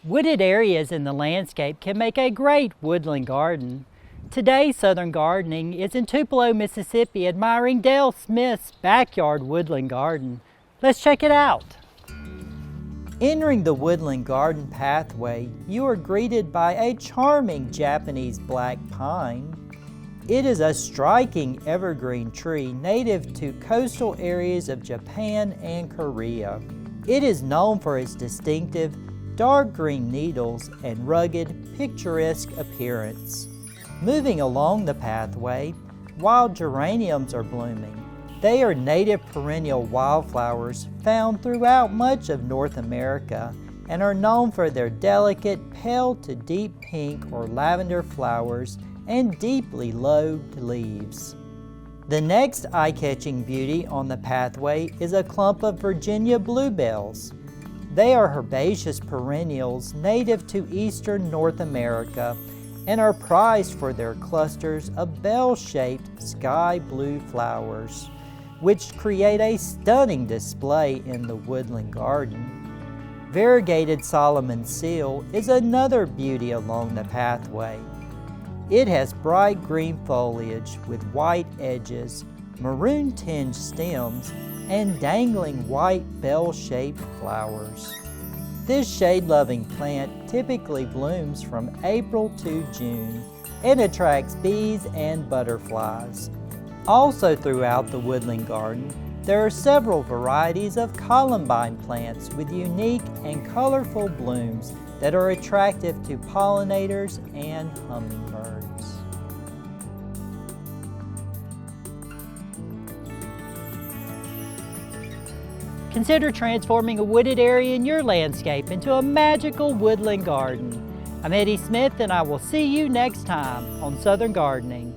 Wooded areas in the landscape can make a great woodland garden. Today, Southern Gardening is in Tupelo, Mississippi, admiring Dale Smith's backyard woodland garden. Let's check it out. Entering the woodland garden pathway, you are greeted by a charming Japanese black pine. It is a striking evergreen tree native to coastal areas of Japan and Korea. It is known for its distinctive dark green needles and rugged, picturesque appearance. Moving along the pathway, wild geraniums are blooming. They are native perennial wildflowers found throughout much of North America and are known for their delicate pale to deep pink or lavender flowers and deeply lobed leaves. The next eye-catching beauty on the pathway is a clump of Virginia Bluebells. They are herbaceous perennials native to eastern North America and are prized for their clusters of bell-shaped sky blue flowers, which create a stunning display in the woodland garden. Variegated Solomon seal is another beauty along the pathway. It has bright green foliage with white edges, maroon tinged stems, and dangling white bell-shaped flowers. This shade-loving plant typically blooms from April to June and attracts bees and butterflies. Also throughout the woodland garden, there are several varieties of columbine plants with unique and colorful blooms that are attractive to pollinators and hummingbirds. Consider transforming a wooded area in your landscape into a magical woodland garden. I'm Eddie Smith, and I will see you next time on Southern Gardening.